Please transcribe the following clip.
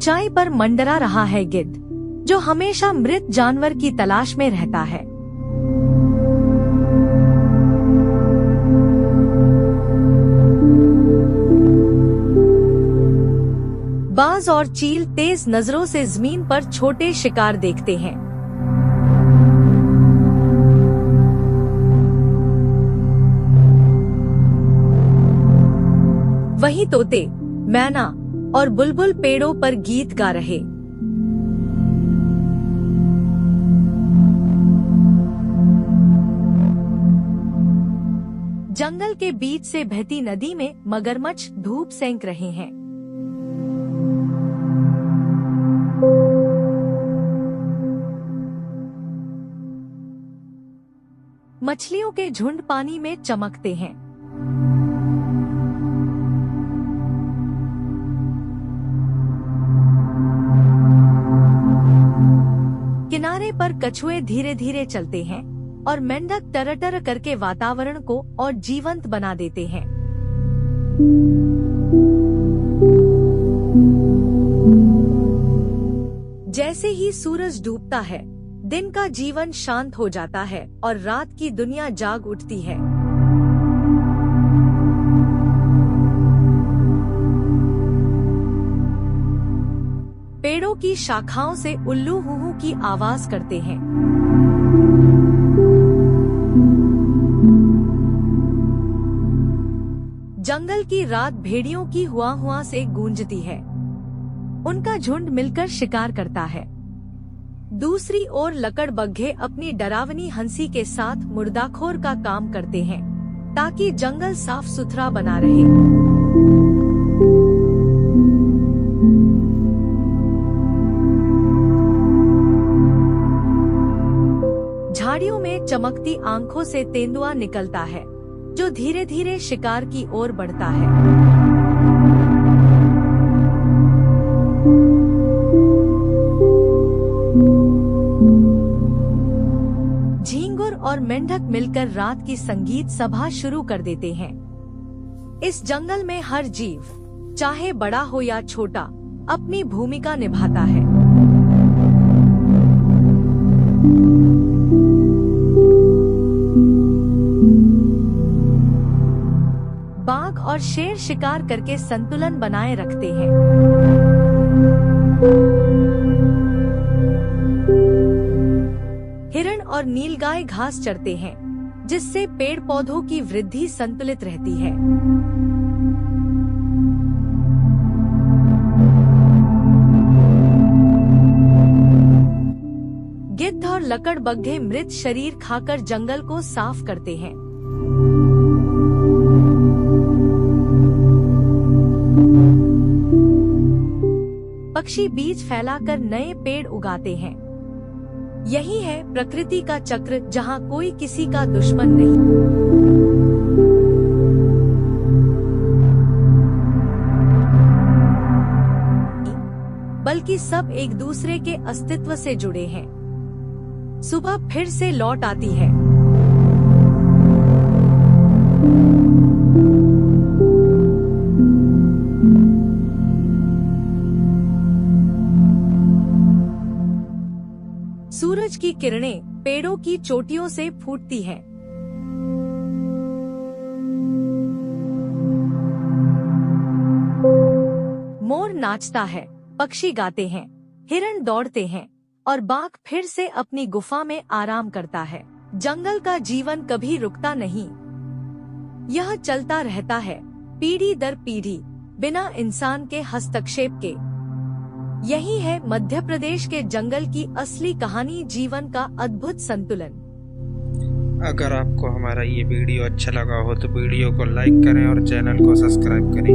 ऊंचाई पर मंडरा रहा है गिद्ध, जो हमेशा मृत जानवर की तलाश में रहता है। बाज और चील तेज नजरों से जमीन पर छोटे शिकार देखते हैं। वहीं तोते, मैना और बुलबुल पेड़ों पर गीत गा रहे। जंगल के बीच से बहती नदी में मगरमच्छ धूप सेंक रहे हैं। मछलियों के झुंड पानी में चमकते हैं। किनारे पर कछुए धीरे धीरे चलते हैं और मेंढक टर करके वातावरण को और जीवंत बना देते हैं। जैसे ही सूरज डूबता है, दिन का जीवन शांत हो जाता है और रात की दुनिया जाग उठती है। पेड़ों की शाखाओं से उल्लू हुहू की आवाज करते हैं। जंगल की रात भेड़ियों की हुआ हुआ से गूंजती है। उनका झुंड मिलकर शिकार करता है। दूसरी ओर लकड़बग्घे अपनी डरावनी हंसी के साथ मुर्दाखोर का काम करते हैं, ताकि जंगल साफ सुथरा बना रहे। झाड़ियों में चमकती आंखों से तेंदुआ निकलता है, जो धीरे धीरे शिकार की ओर बढ़ता है। झींगुर और मेंढक मिलकर रात की संगीत सभा शुरू कर देते हैं। इस जंगल में हर जीव, चाहे बड़ा हो या छोटा, अपनी भूमिका निभाता है। बाघ और शेर शिकार करके संतुलन बनाए रखते हैं। हिरण और नीलगाय घास चरते हैं, जिससे पेड़ पौधों की वृद्धि संतुलित रहती है। गिद्ध और लकड़बग्घे मृत शरीर खाकर जंगल को साफ करते हैं। पक्षी बीज फैलाकर नए पेड़ उगाते हैं। यही है प्रकृति का चक्र, जहाँ कोई किसी का दुश्मन नहीं, बल्कि सब एक दूसरे के अस्तित्व से जुड़े हैं। सुबह फिर से लौट आती है। सूरज की किरणें पेड़ों की चोटियों से फूटती हैं। मोर नाचता है, पक्षी गाते हैं, हिरण दौड़ते हैं और बाघ फिर से अपनी गुफा में आराम करता है। जंगल का जीवन कभी रुकता नहीं, यह चलता रहता है पीढ़ी दर पीढ़ी, बिना इंसान के हस्तक्षेप के। यही है मध्य प्रदेश के जंगल की असली कहानी, जीवन का अद्भुत संतुलन। अगर आपको हमारा ये वीडियो अच्छा लगा हो तो वीडियो को लाइक करें और चैनल को सब्सक्राइब करें।